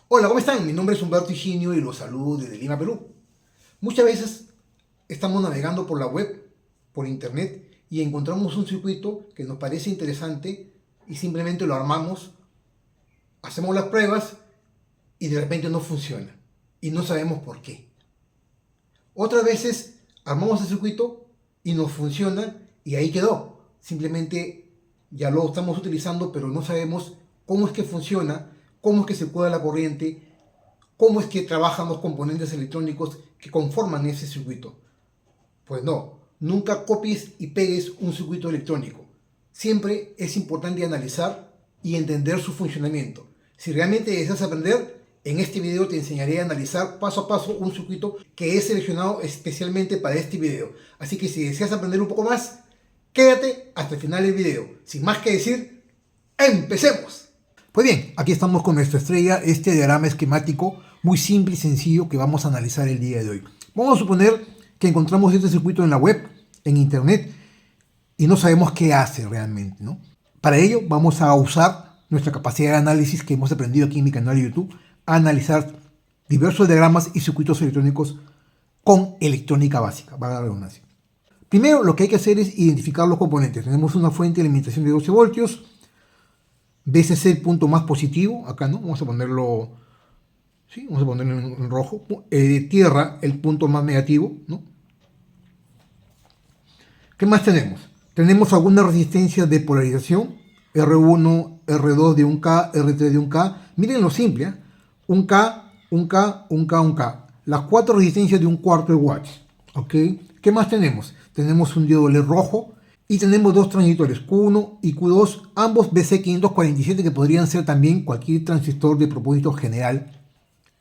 Hola, ¿cómo están? Mi nombre es Humberto Higinio y los saludo desde Lima, Perú. Muchas veces estamos navegando por la web, por internet, y encontramos un circuito que nos parece interesante y simplemente lo armamos, hacemos las pruebas y de repente no funciona. Y no sabemos por qué. Otras veces armamos el circuito y nos funciona y ahí quedó. Simplemente ya lo estamos utilizando, pero no sabemos cómo es que funciona, cómo es que se cuela la corriente, cómo es que trabajan los componentes electrónicos que conforman ese circuito. Pues no, nunca copies y pegues un circuito electrónico. Siempre es importante analizar y entender su funcionamiento. Si realmente deseas aprender, en este video te enseñaré a analizar paso a paso un circuito que he seleccionado especialmente para este video. Así que si deseas aprender un poco más, quédate hasta el final del video. Sin más que decir, ¡empecemos! Pues bien, aquí estamos con nuestra estrella, este diagrama esquemático muy simple y sencillo que vamos a analizar el día de hoy. Vamos a suponer que encontramos este circuito en la web, en internet, y no sabemos qué hace realmente, ¿no? Para ello vamos a usar nuestra capacidad de análisis que hemos aprendido aquí en mi canal de YouTube, a analizar diversos diagramas y circuitos electrónicos con electrónica básica, valga la redundancia. Primero lo que hay que hacer es identificar los componentes. Tenemos una fuente de alimentación de 12 voltios, BCC el punto más positivo, acá no, vamos a ponerlo, ¿sí? Vamos a ponerlo en rojo, tierra el punto más negativo, ¿no? ¿Qué más tenemos? Tenemos alguna resistencia de polarización, R1, R2 de 1K, R3 de 1K, miren lo simple, ¿eh? 1K, 1K, 1K, 1K, las cuatro resistencias de un cuarto de watts, ¿ok? ¿Qué más tenemos? Tenemos un diodo LED rojo, y tenemos dos transistores, Q1 y Q2, ambos BC547 que podrían ser también cualquier transistor de propósito general,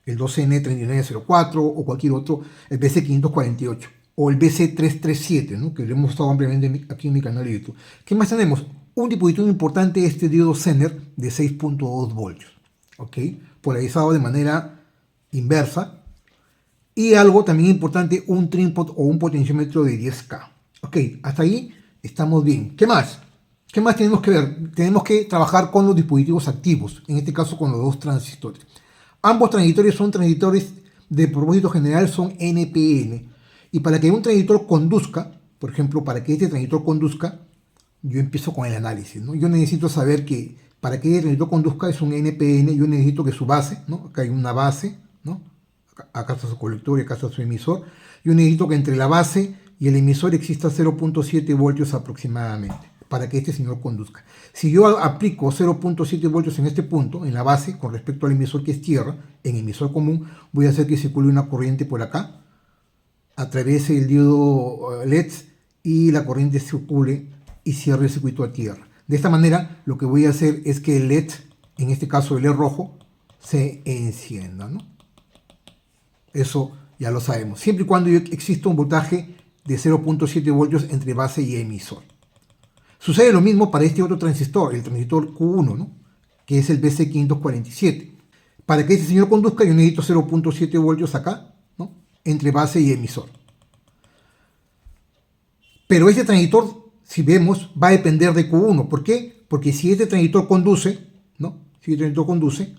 el 2N3904 o cualquier otro, el BC548 o el BC337, ¿no? Que lo hemos estado ampliamente aquí en mi canal de YouTube. ¿Qué más tenemos? Un dispositivo importante, este diodo Zener de 6.2 voltios, ¿ok? Polarizado de manera inversa. Y algo también importante, un trinpot o un potenciómetro de 10K. Ok, hasta ahí estamos bien. ¿Qué más? ¿Qué más tenemos que ver? Tenemos que trabajar con los dispositivos activos, en este caso con los dos transistores. Ambos transistores son transistores de propósito general, son NPN. Y para que un transistor conduzca, por ejemplo, para que este transistor conduzca, yo empiezo con el análisis, ¿no? Yo necesito saber que para que este transistor conduzca es un NPN, yo necesito que su base, ¿no? Acá hay una base, ¿no? Acá está su colector y acá está su emisor. Yo necesito que entre la base y el emisor exista 0.7 voltios aproximadamente para que este señor conduzca. Si yo aplico 0.7 voltios en este punto, en la base, con respecto al emisor que es tierra, en emisor común, voy a hacer que circule una corriente por acá, atraviese el diodo LED y la corriente circule y cierre el circuito a tierra. De esta manera, lo que voy a hacer es que el LED, en este caso el LED rojo, se encienda, ¿no? Eso ya lo sabemos. Siempre y cuando exista un voltaje de 0.7 voltios entre base y emisor. Sucede lo mismo para este otro transistor, el transistor Q1, ¿no? Que es el BC547. Para que este señor conduzca yo necesito 0.7 voltios acá, ¿no? Entre base y emisor. Pero este transistor, si vemos, va a depender de Q1. ¿Por qué? Porque si este transistor conduce, ¿no? Si este transistor conduce,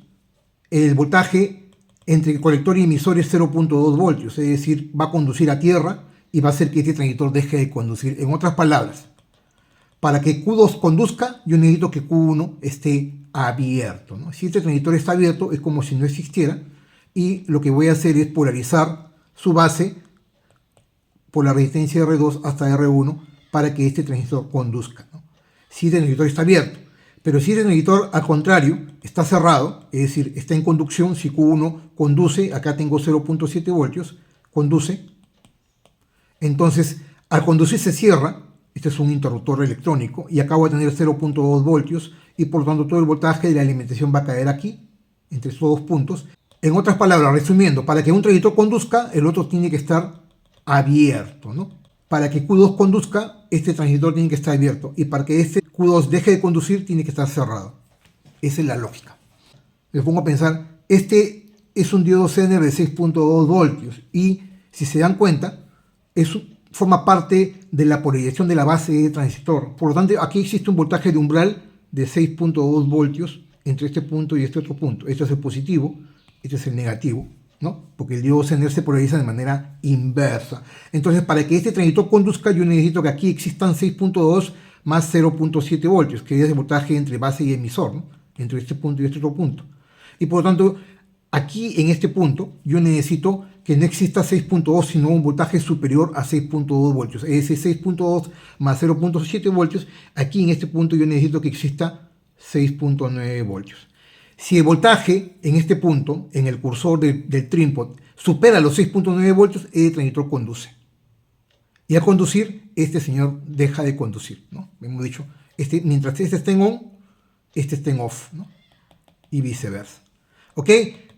el voltaje entre el colector y emisor es 0.2 voltios, es decir, va a conducir a tierra y va a hacer que este transistor deje de conducir. En otras palabras, para que Q2 conduzca, yo necesito que Q1 esté abierto, ¿no? Si este transistor está abierto, es como si no existiera, y lo que voy a hacer es polarizar su base por la resistencia R2 hasta R1 para que este transistor conduzca, ¿no? Si este transistor está abierto. Pero si este transistor, al contrario, está cerrado, es decir, está en conducción, si Q1 conduce, acá tengo 0.7 voltios, conduce, entonces al conducir se cierra, este es un interruptor electrónico, y acá voy a tener 0.2 voltios, y por lo tanto todo el voltaje de la alimentación va a caer aquí, entre estos dos puntos. En otras palabras, resumiendo, para que un transistor conduzca, el otro tiene que estar abierto, ¿no? Para que Q2 conduzca, este transistor tiene que estar abierto. Y para que este Q2 deje de conducir, tiene que estar cerrado. Esa es la lógica. Me pongo a pensar, este es un diodo Zener de 6.2 voltios. Y si se dan cuenta, forma parte de la polarización de la base de transistor. Por lo tanto, aquí existe un voltaje de umbral de 6.2 voltios entre este punto y este otro punto. Este es el positivo este es el negativo, ¿no? Porque el diodo sender se polariza de manera inversa. Entonces, para que este transistor conduzca, yo necesito que aquí existan 6.2 más 0.7 voltios, que es el voltaje entre base y emisor, ¿no? Entre este punto y este otro punto. Y por lo tanto, aquí en este punto, yo necesito que no exista 6.2, sino un voltaje superior a 6.2 voltios. Es decir, 6.2 más 0.7 voltios. Aquí en este punto yo necesito que exista 6.9 voltios. Si el voltaje en este punto, en el cursor del trípode, supera los 6.9 voltios, el transistor conduce. Y al conducir, este señor deja de conducir, ¿no? Hemos dicho, mientras este esté en on, este esté en off, ¿no? Y viceversa. ¿Ok?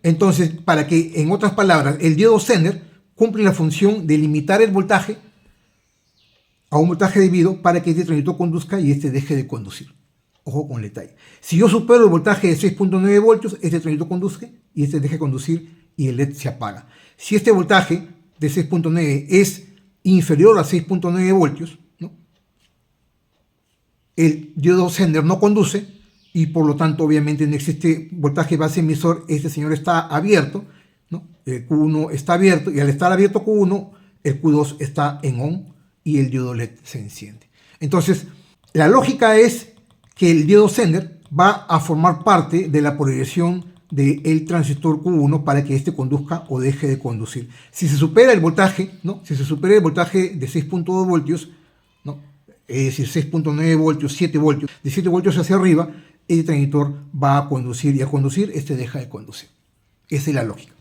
Entonces, para que, en otras palabras, el diodo sender cumple la función de limitar el voltaje a un voltaje debido para que este transistor conduzca y este deje de conducir. Ojo con el detalle. Si yo supero el voltaje de 6.9 voltios, este transistor conduce y este deja de conducir y el LED se apaga. Si este voltaje de 6.9 es inferior a 6.9 voltios, ¿no? El diodo sender no conduce y por lo tanto obviamente no existe voltaje base emisor. Este señor está abierto, ¿no? El Q1 está abierto y al estar abierto Q1, el Q2 está en on y el diodo LED se enciende. Entonces, la lógica es que el diodo sender va a formar parte de la polarización del transistor Q1 para que éste conduzca o deje de conducir. Si se supera el voltaje, ¿no? Si se supera el voltaje de 6.2 voltios, ¿no? Es decir, 6.9 voltios, 7 voltios, de 7 voltios hacia arriba, el transistor va a conducir y al conducir, este deja de conducir. Esa es la lógica.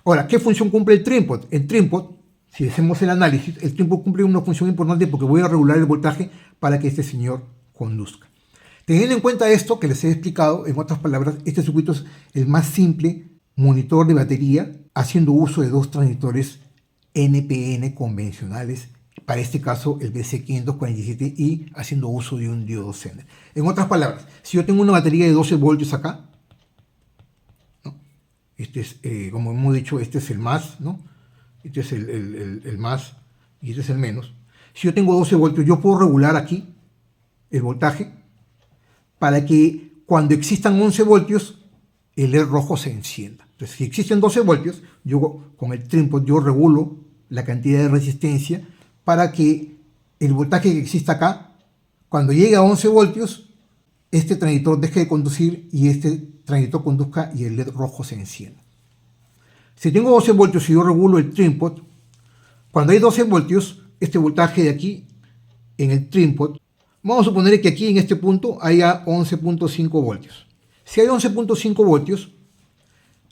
Ahora, ¿qué función cumple el trípode? El trípode, si hacemos el análisis, el trípode cumple una función importante porque voy a regular el voltaje para que este señor conduzca. Teniendo en cuenta esto que les he explicado, en otras palabras, este circuito es el más simple monitor de batería haciendo uso de dos transistores NPN convencionales, para este caso el BC547 y haciendo uso de un diodo sender. En otras palabras, si yo tengo una batería de 12 voltios acá, ¿no? Este es, como hemos dicho, este es el más, ¿no? Este es el más y este es el menos. Si yo tengo 12 voltios, yo puedo regular aquí el voltaje para que cuando existan 11 voltios, el LED rojo se encienda. Entonces, si existen 12 voltios, yo con el trípode yo regulo la cantidad de resistencia para que el voltaje que exista acá, cuando llegue a 11 voltios, este transistor deje de conducir y este transistor conduzca y el LED rojo se encienda. Si tengo 12 voltios y yo regulo el trípode, cuando hay 12 voltios, este voltaje de aquí en el trípode, vamos a suponer que aquí en este punto haya 11.5 voltios. Si hay 11.5 voltios,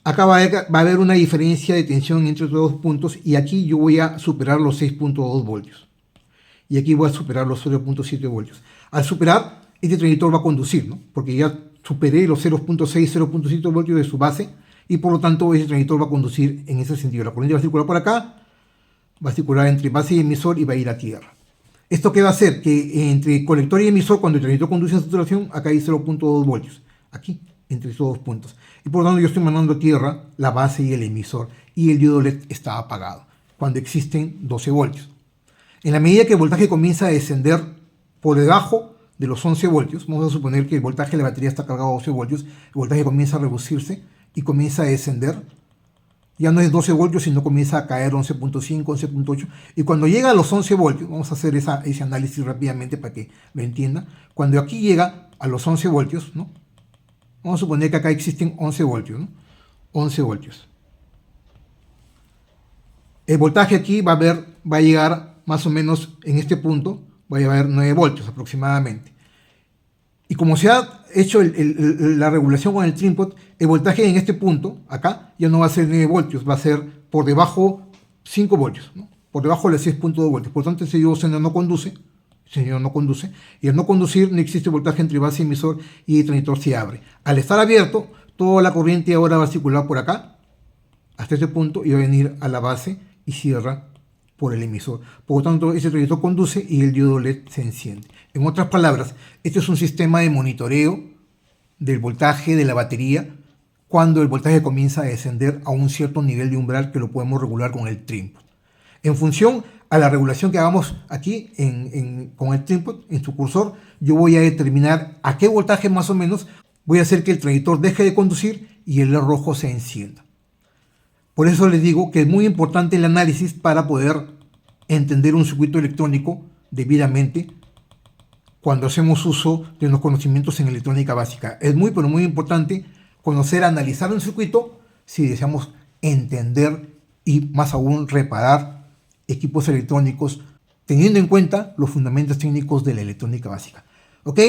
acá va a haber una diferencia de tensión entre estos dos puntos y aquí yo voy a superar los 6.2 voltios. Y aquí voy a superar los 0.7 voltios. Al superar, este transistor va a conducir, ¿no? Porque ya superé los 0.6, 0.7 voltios de su base y por lo tanto ese transistor va a conducir en ese sentido. La corriente va a circular por acá, va a circular entre base y emisor y va a ir a tierra. ¿Esto qué va a hacer? Que entre colector y emisor, cuando el transistor conduce en saturación, acá hay 0.2 voltios. Aquí, entre estos dos puntos. Y por lo tanto yo estoy mandando a tierra la base y el emisor. Y el diodo LED está apagado, cuando existen 12 voltios. En la medida que el voltaje comienza a descender por debajo de los 11 voltios, vamos a suponer que el voltaje de la batería está cargado a 12 voltios, el voltaje comienza a reducirse y comienza a descender. Ya no es 12 voltios, sino comienza a caer 11.5, 11.8. Y cuando llega a los 11 voltios, vamos a hacer ese análisis rápidamente para que lo entienda. Cuando aquí llega a los 11 voltios, ¿no? Vamos a suponer que acá existen 11 voltios, ¿no? 11 voltios. El voltaje aquí va a llegar más o menos en este punto, va a llegar 9 voltios aproximadamente. Y como se ha hecho la regulación con el trípode, el voltaje en este punto, acá, ya no va a ser 9 voltios, va a ser por debajo 5 voltios, ¿no? Por debajo de 6.2 voltios. Por lo tanto, ese diodo sender no conduce, y al no conducir no existe voltaje entre base y emisor y el transistor se abre. Al estar abierto, toda la corriente ahora va a circular por acá, hasta este punto, y va a venir a la base y cierra por el emisor. Por lo tanto, ese transistor conduce y el diodo LED se enciende. En otras palabras, este es un sistema de monitoreo del voltaje de la batería cuando el voltaje comienza a descender a un cierto nivel de umbral que lo podemos regular con el trípode. En función a la regulación que hagamos aquí con el trípode, en su cursor, yo voy a determinar a qué voltaje más o menos voy a hacer que el transistor deje de conducir y el LED rojo se encienda. Por eso les digo que es muy importante el análisis para poder entender un circuito electrónico debidamente cuando hacemos uso de los conocimientos en electrónica básica. Es muy, pero muy importante conocer, analizar un circuito si deseamos entender y más aún reparar equipos electrónicos teniendo en cuenta los fundamentos técnicos de la electrónica básica. ¿Ok?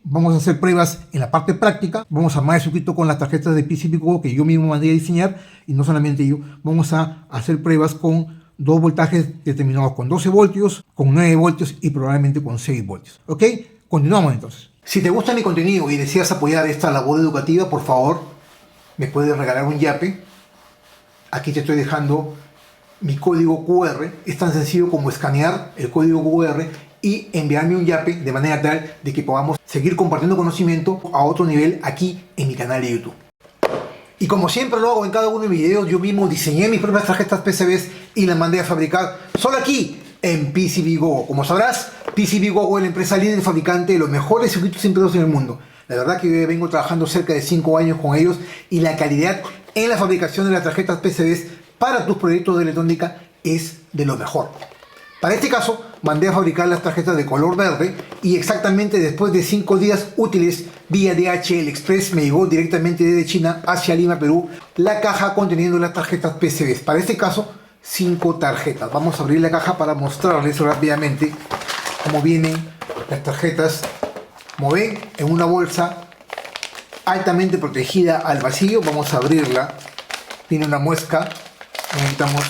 Vamos a hacer pruebas en la parte práctica. Vamos a armar el circuito con las tarjetas de PCBWall que yo mismo mandé a diseñar, y no solamente yo, vamos a hacer pruebas con dos voltajes determinados, con 12 voltios, con 9 voltios y probablemente con 6 voltios. ¿Ok? Continuamos entonces. Si te gusta mi contenido y deseas apoyar esta labor educativa, por favor, me puedes regalar un yape. Aquí te estoy dejando mi código QR. Es tan sencillo como escanear el código QR y enviarme un yape de manera tal de que podamos seguir compartiendo conocimiento a otro nivel aquí en mi canal de YouTube. Y como siempre lo hago en cada uno de mis videos, yo mismo diseñé mis propias tarjetas PCBs y las mandé a fabricar solo aquí en PCBWall. Como sabrás, PCBWall es la empresa líder fabricante de los mejores circuitos impresos en el mundo. La verdad que yo vengo trabajando cerca de 5 años con ellos y la calidad en la fabricación de las tarjetas PCBs para tus proyectos de electrónica es de lo mejor. Para este caso, mandé a fabricar las tarjetas de color verde y exactamente después de 5 días útiles vía DHL Express me llegó directamente desde China hacia Lima, Perú, la caja conteniendo las tarjetas PCBs. Para este caso, 5 tarjetas. Vamos a abrir la caja para mostrarles rápidamente cómo vienen las tarjetas. Como ven, en una bolsa altamente protegida al vacío. Vamos a abrirla. Tiene una muesca. No necesitamos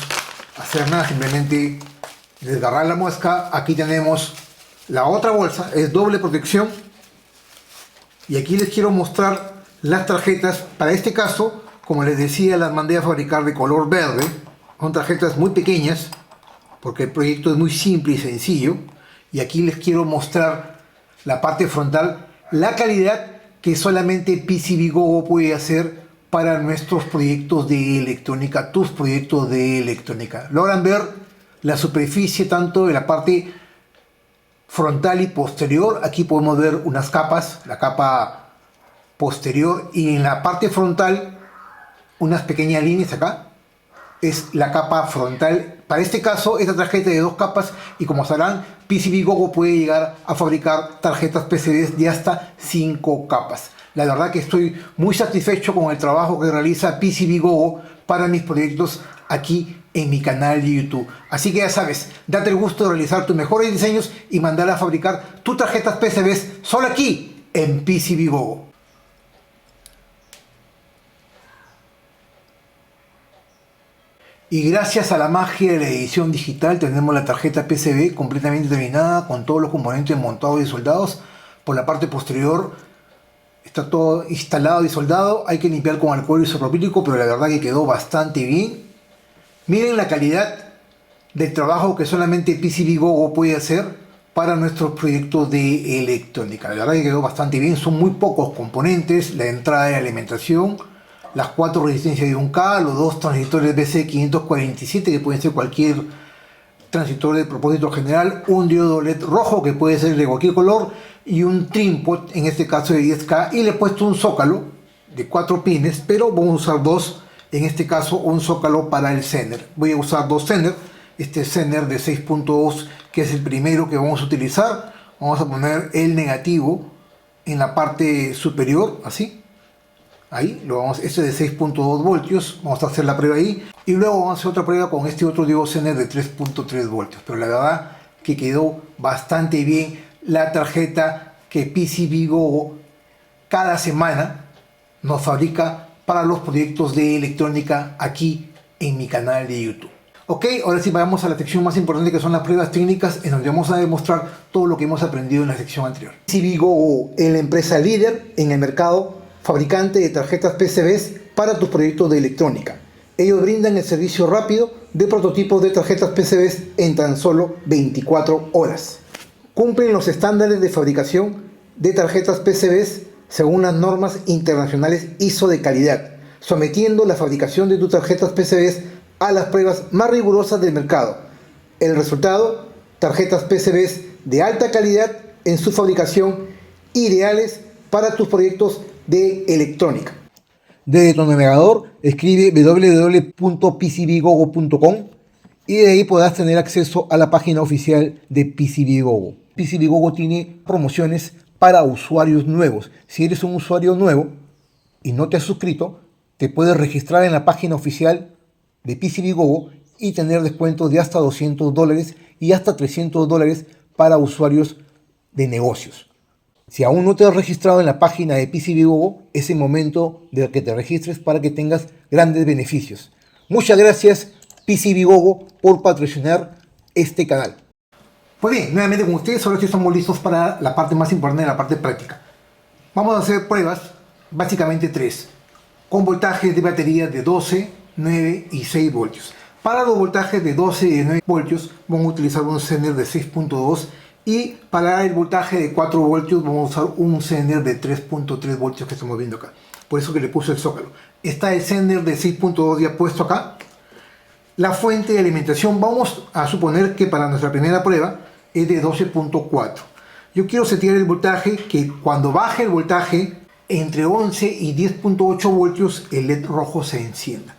hacer nada, simplemente desgarrar la muesca. Aquí tenemos la otra bolsa, es doble protección. Y aquí les quiero mostrar las tarjetas. Para este caso, como les decía, las mandé a fabricar de color verde. Son tarjetas muy pequeñas porque el proyecto es muy simple y sencillo. Y aquí les quiero mostrar la parte frontal, la calidad que solamente PCBWall puede hacer para nuestros proyectos de electrónica, tus proyectos de electrónica. Logran ver la superficie tanto de la parte frontal y posterior. Aquí podemos ver unas capas, la capa posterior, y en la parte frontal unas pequeñas líneas acá. Es la capa frontal. Para este caso, esta tarjeta de 2 capas, y como sabrán, PCBWall puede llegar a fabricar tarjetas PCBs de hasta 5 capas. La verdad que estoy muy satisfecho con el trabajo que realiza PCBWall para mis proyectos aquí en mi canal de YouTube. Así que ya sabes, date el gusto de realizar tus mejores diseños y mandar a fabricar tus tarjetas PCBs solo aquí en PCBWall. Y gracias a la magia de la edición digital tenemos la tarjeta PCB completamente terminada con todos los componentes montados y soldados. Por la parte posterior está todo instalado y soldado. Hay que limpiar con alcohol isopropílico, pero la verdad que quedó bastante bien. Miren la calidad del trabajo que solamente PCBWall puede hacer para nuestros proyectos de electrónica. La verdad que quedó bastante bien. Son muy pocos componentes, la entrada de alimentación, las 4 resistencias de 1K, los 2 transistores BC547 que pueden ser cualquier transistor de propósito general, un diodo LED rojo que puede ser de cualquier color y un trim-pot, en este caso de 10K, y le he puesto un zócalo de 4 pines, pero vamos a usar 2, en este caso un zócalo para el Zener. Voy a usar 2 Zener, este Zener de 6.2 que es el primero que vamos a utilizar. Vamos a poner el negativo en la parte superior, así. Ahí, este de 6.2 voltios, vamos a hacer la prueba ahí. Y luego vamos a hacer otra prueba con este otro diodo Zener de 3.3 voltios. Pero la verdad que quedó bastante bien la tarjeta que PCBWall cada semana nos fabrica para los proyectos de electrónica aquí en mi canal de YouTube. Ok, ahora sí vamos a la sección más importante, que son las pruebas técnicas, en donde vamos a demostrar todo lo que hemos aprendido en la sección anterior. PCBWall es la empresa líder en el mercado fabricante de tarjetas PCBs para tus proyectos de electrónica. Ellos brindan el servicio rápido de prototipos de tarjetas PCBs en tan solo 24 horas. Cumplen los estándares de fabricación de tarjetas PCBs según las normas internacionales ISO de calidad, sometiendo la fabricación de tus tarjetas PCBs a las pruebas más rigurosas del mercado. El resultado: tarjetas PCBs de alta calidad en su fabricación, ideales para tus proyectos de electrónica. De tu navegador, escribe www.pcbgogo.com y de ahí podrás tener acceso a la página oficial de PCBGogo. PCBGogo tiene promociones para usuarios nuevos. Si eres un usuario nuevo y no te has suscrito, te puedes registrar en la página oficial de PCBGogo y tener descuentos de hasta $200 y hasta $300 para usuarios de negocios. Si aún no te has registrado en la página de PCBGogo, es el momento de que te registres para que tengas grandes beneficios. Muchas gracias PCBGogo por patrocinar este canal. Pues bien, nuevamente con ustedes, ahora sí estamos listos para la parte más importante, la parte práctica. Vamos a hacer pruebas, básicamente 3, con voltajes de batería de 12, 9 y 6 voltios. Para los voltajes de 12 y de 9 voltios vamos a utilizar un Zener de 6.2 y para el voltaje de 4 voltios vamos a usar un Zener de 3.3 voltios que estamos viendo acá. Por eso que le puse el zócalo. Está el Zener de 6.2 ya puesto acá. La fuente de alimentación vamos a suponer que para nuestra primera prueba es de 12.4. Yo quiero setear el voltaje que cuando baje el voltaje entre 11 y 10.8 voltios el LED rojo se encienda.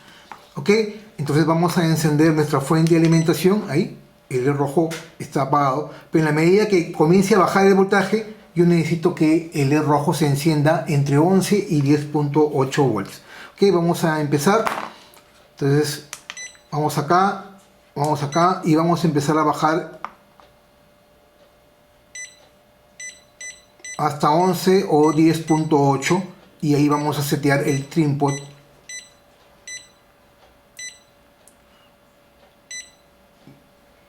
¿Ok? Entonces vamos a encender nuestra fuente de alimentación. Ahí, el LED rojo está apagado. Pero en la medida que comience a bajar el voltaje, yo necesito que el LED rojo se encienda entre 11 y 10.8 voltios. Ok, vamos a empezar. Entonces, vamos acá y vamos a empezar a bajar hasta 11 o 10.8 y ahí vamos a setear el trim pot.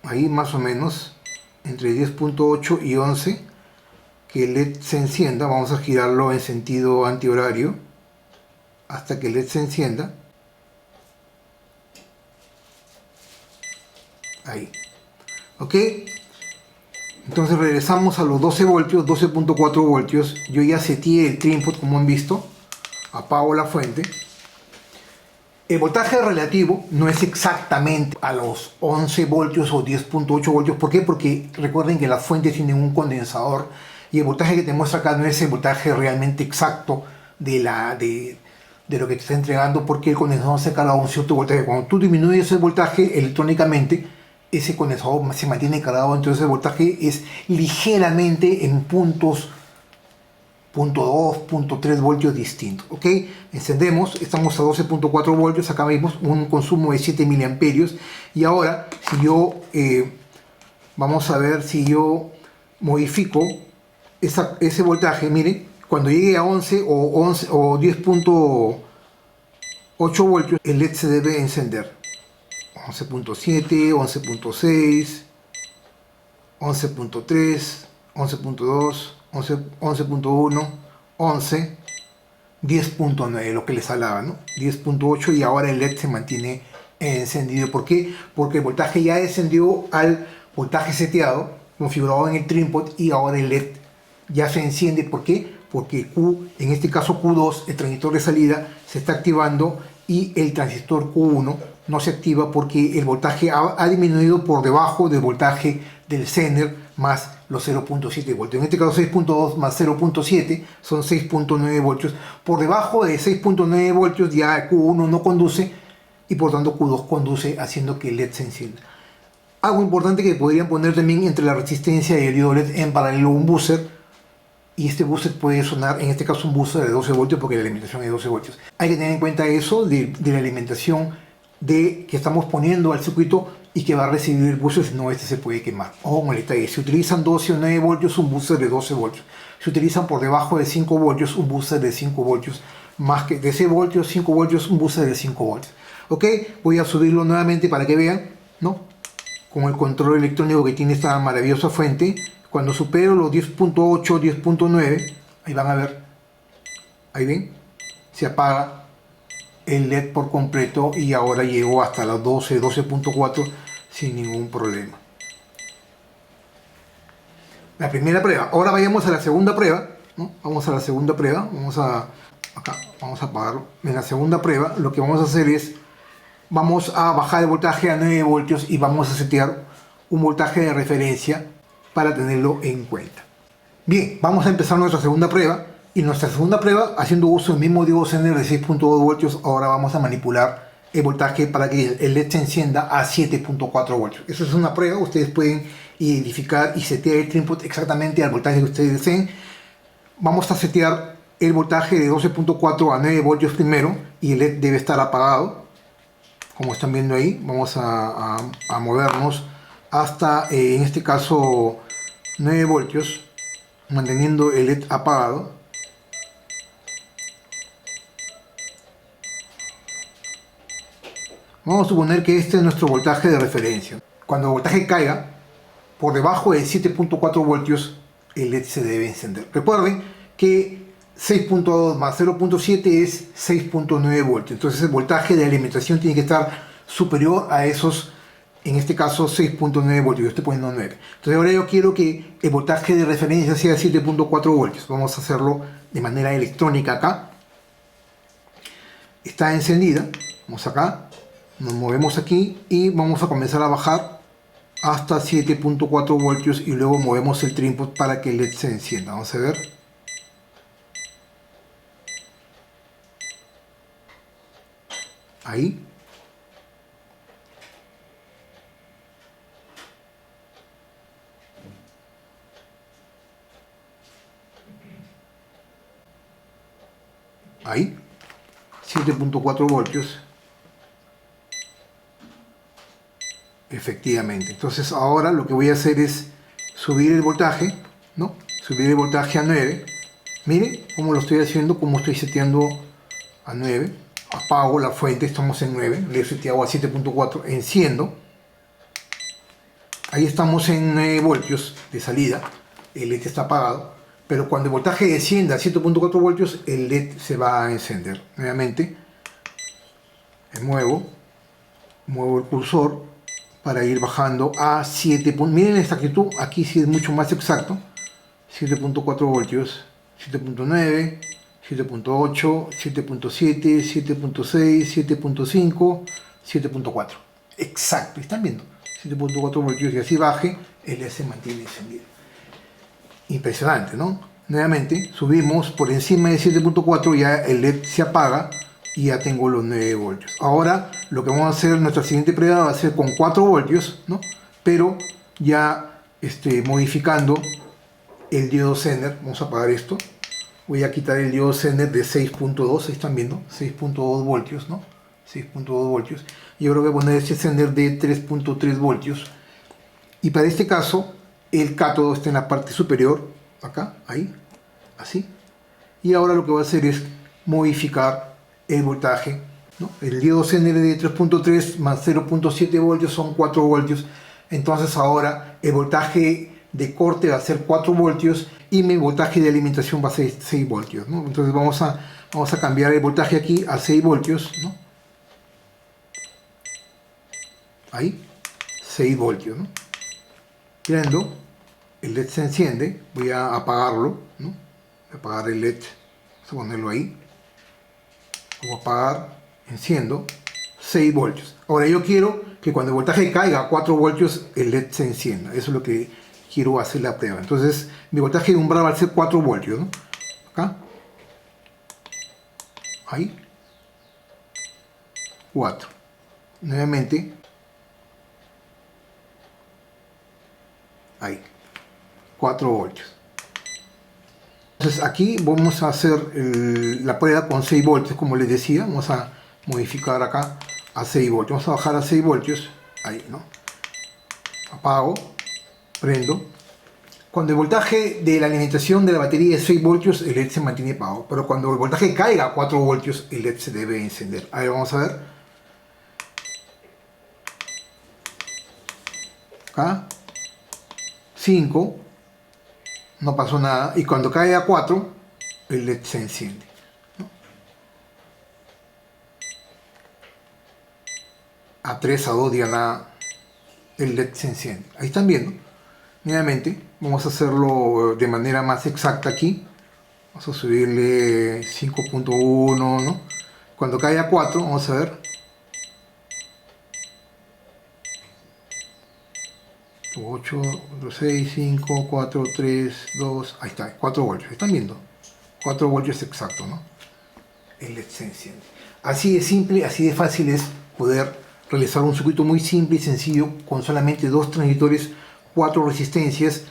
Ahí más o menos entre 10.8 y 11 que el LED se encienda. Vamos a girarlo en sentido antihorario hasta que el LED se encienda. Ahí. Ok. Entonces regresamos a los 12 voltios, 12.4 voltios. Yo ya seteé el trim pot como han visto. Apago la fuente. El voltaje relativo no es exactamente a los 11 voltios o 10.8 voltios. ¿Por qué? Porque recuerden que las fuentes tienen un condensador y el voltaje que te muestra acá no es el voltaje realmente exacto de lo que te está entregando, porque el condensador se carga a un cierto voltaje. Cuando tú disminuyes el voltaje electrónicamente, ese condensador se mantiene cargado, entonces el voltaje es ligeramente en puntos 0.2, 0.3 voltios distintos. ¿Ok? Encendemos, estamos a 12.4 voltios, acá vemos un consumo de 7 miliamperios. Y ahora, si yo, vamos a ver si yo modifico ese voltaje, miren, cuando llegue a 11 o 10.8 voltios, el LED se debe encender. 11.7, 11.6, 11.3, 11.2, 11.1, 11, 10.9, lo que les hablaba, ¿no? 10.8 y ahora el LED se mantiene encendido. ¿Por qué? Porque el voltaje ya descendió al voltaje seteado, configurado en el trim pot, y ahora el LED ya se enciende. ¿Por qué? Porque en este caso Q2, el transistor de salida, se está activando y el transistor Q1 no se activa porque el voltaje ha disminuido por debajo del voltaje del Zener más los 0.7 voltios. En este caso 6.2 más 0.7 son 6.9 voltios. Por debajo de 6.9 voltios ya Q1 no conduce y por tanto Q2 conduce, haciendo que el LED se encienda. Algo importante que podrían poner también entre la resistencia y el diodo LED en paralelo un buzzer. Y este buzzer puede sonar, en este caso un buzzer de 12 voltios porque la alimentación es de 12 voltios. Hay que tener en cuenta eso de la alimentación que estamos poniendo al circuito y que va a recibir el buzzer, si no este se puede quemar. Ojo con el detalle, si utilizan 12 o 9 voltios, un buzzer de 12 voltios. Si utilizan por debajo de 5 voltios, un buzzer de 5 voltios. Más que de 6 voltios, 5 voltios, un buzzer de 5 voltios. Ok, voy a subirlo nuevamente para que vean, ¿no? Con el control electrónico que tiene esta maravillosa fuente. Cuando supero los 10.8, 10.9, ahí van a ver, ahí ven, se apaga el LED por completo y ahora llegó hasta las 12, 12.4 sin ningún problema. La primera prueba. Ahora vayamos a la segunda prueba, ¿no? Vamos a la segunda prueba, vamos a apagarlo. En la segunda prueba lo que vamos a hacer es, vamos a bajar el voltaje a 9 voltios y vamos a setear un voltaje de referencia para tenerlo en cuenta. Bien, vamos a empezar nuestra segunda prueba Y nuestra segunda prueba, haciendo uso del mismo diodo Zener de 6.2 voltios, ahora vamos a manipular el voltaje para que el LED se encienda a 7.4 voltios. Eso es una prueba, ustedes pueden identificar y setear el input exactamente al voltaje que ustedes deseen. Vamos a setear el voltaje de 12.4 a 9 voltios primero y el LED debe estar apagado. Como están viendo ahí, vamos a movernos hasta, en este caso, 9 voltios, manteniendo el LED apagado. Vamos a suponer que este es nuestro voltaje de referencia. Cuando el voltaje caiga por debajo de 7.4 voltios, el LED se debe encender. Recuerden que 6.2 más 0.7 es 6.9 voltios. Entonces el voltaje de alimentación tiene que estar superior a esos, en este caso 6.9 voltios. Yo estoy poniendo 9. Entonces ahora yo quiero que el voltaje de referencia sea 7.4 voltios. Vamos a hacerlo de manera electrónica acá. Está encendida. Vamos acá. Nos movemos aquí y vamos a comenzar a bajar hasta 7.4 voltios y luego movemos el input para que el LED se encienda. Vamos a ver. Ahí. Ahí. 7.4 voltios. Efectivamente. Entonces ahora lo que voy a hacer es subir el voltaje, ¿no? Subir el voltaje a 9. Miren cómo lo estoy haciendo, cómo estoy seteando a 9. Apago la fuente, estamos en 9. Le he seteado a 7.4. Enciendo. Ahí estamos en 9 voltios de salida. El LED está apagado. Pero cuando el voltaje descienda a 7.4 voltios, el LED se va a encender. Nuevamente, me muevo el cursor para ir bajando a 7. Miren la exactitud, aquí sí es mucho más exacto. 7.4 voltios, 7.9, 7.8, 7.7, 7.6, 7.5, 7.4. Exacto, ¿están viendo? 7.4 voltios y así baje, el LED se mantiene encendido. Impresionante, ¿no? Nuevamente, subimos por encima de 7.4, ya el LED se apaga y ya tengo los 9 voltios. Ahora lo que vamos a hacer, nuestra siguiente prueba va a ser con 4 voltios, ¿no? Pero ya modificando el diodo Zener. Vamos a apagar esto. Voy a quitar el diodo Zener de 6.2, están viendo, 6.2 voltios, ¿no? 6.2 voltios. Y ahora voy a poner este Zener de 3.3 voltios. Y para este caso, el cátodo está en la parte superior, acá, ahí, así. Y ahora lo que voy a hacer es modificar el voltaje, ¿no? El diodo Zener de 3.3 más 0.7 voltios son 4 voltios. Entonces ahora el voltaje de corte va a ser 4 voltios y mi voltaje de alimentación va a ser 6 voltios, ¿no? Entonces vamos a cambiar el voltaje aquí a 6 voltios, ¿no? Ahí, 6 voltios, ¿no? Prendo, el LED se enciende, voy a apagarlo, ¿no? Voy a apagar el LED, vamos a ponerlo ahí. Voy a apagar, enciendo, 6 voltios. Ahora yo quiero que cuando el voltaje caiga a 4 voltios, el LED se encienda. Eso es lo que quiero hacer la prueba. Entonces, mi voltaje de umbral va a ser 4 voltios, ¿no? Acá. Ahí. 4. Nuevamente. Ahí. 4 voltios. Entonces aquí vamos a hacer la prueba con 6 voltios, como les decía. Vamos a modificar acá a 6 voltios. Vamos a bajar a 6 voltios. Ahí, ¿no? Apago. Prendo. Cuando el voltaje de la alimentación de la batería es 6 voltios, el LED se mantiene apagado. Pero cuando el voltaje caiga a 4 voltios, el LED se debe encender. Ahí vamos a ver. Acá. 5. No pasó nada. Y cuando cae a 4, el LED se enciende, ¿no? A 3, a 2, ya nada, el LED se enciende. Ahí están viendo. Nuevamente, vamos a hacerlo de manera más exacta aquí. Vamos a subirle 5.1, ¿no? Cuando cae a 4, vamos a ver. 8, 6, 5, 4, 3, 2, ahí está, 4 voltios. ¿Están viendo? 4 voltios exacto, ¿no? El LED se enciende. Así de simple, así de fácil es poder realizar un circuito muy simple y sencillo con solamente 2 transistores, 4 resistencias,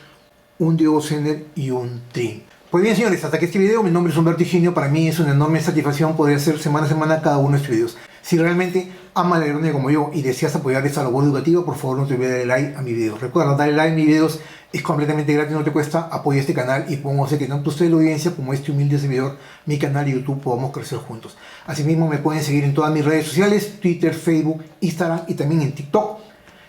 un diodo Zener y un trim. Pues bien, señores, hasta aquí este video. Mi nombre es Humberto Higinio. Para mí es una enorme satisfacción poder hacer semana a semana cada uno de estos videos. Si realmente amas la electrónica como yo y deseas apoyar esta labor educativa, por favor no te olvides darle like a mi video. Recuerda, darle like a mis videos es completamente gratis, no te cuesta. Apoya este canal y podemos hacer que tanto usted, la audiencia, como este humilde servidor, mi canal y YouTube, podamos crecer juntos. Asimismo, me pueden seguir en todas mis redes sociales, Twitter, Facebook, Instagram y también en TikTok.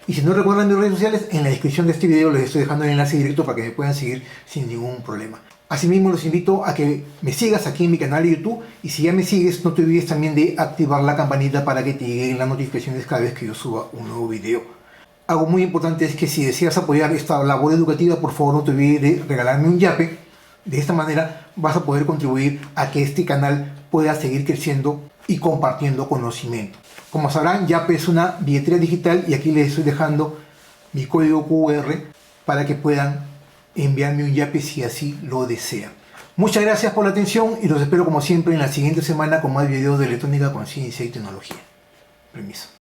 Y si no recuerdan mis redes sociales, en la descripción de este video les estoy dejando el enlace directo para que me puedan seguir sin ningún problema. Asimismo, los invito a que me sigas aquí en mi canal de YouTube, y si ya me sigues, no te olvides también de activar la campanita para que te lleguen las notificaciones cada vez que yo suba un nuevo video. Algo muy importante es que si deseas apoyar esta labor educativa, por favor no te olvides de regalarme un yape. De esta manera vas a poder contribuir a que este canal pueda seguir creciendo y compartiendo conocimiento. Como sabrán, Yape es una billetera digital y aquí les estoy dejando mi código QR para que puedan enviarme un yape si así lo desean. Muchas gracias por la atención y los espero como siempre en la siguiente semana con más videos de electrónica, conciencia y tecnología. Permiso.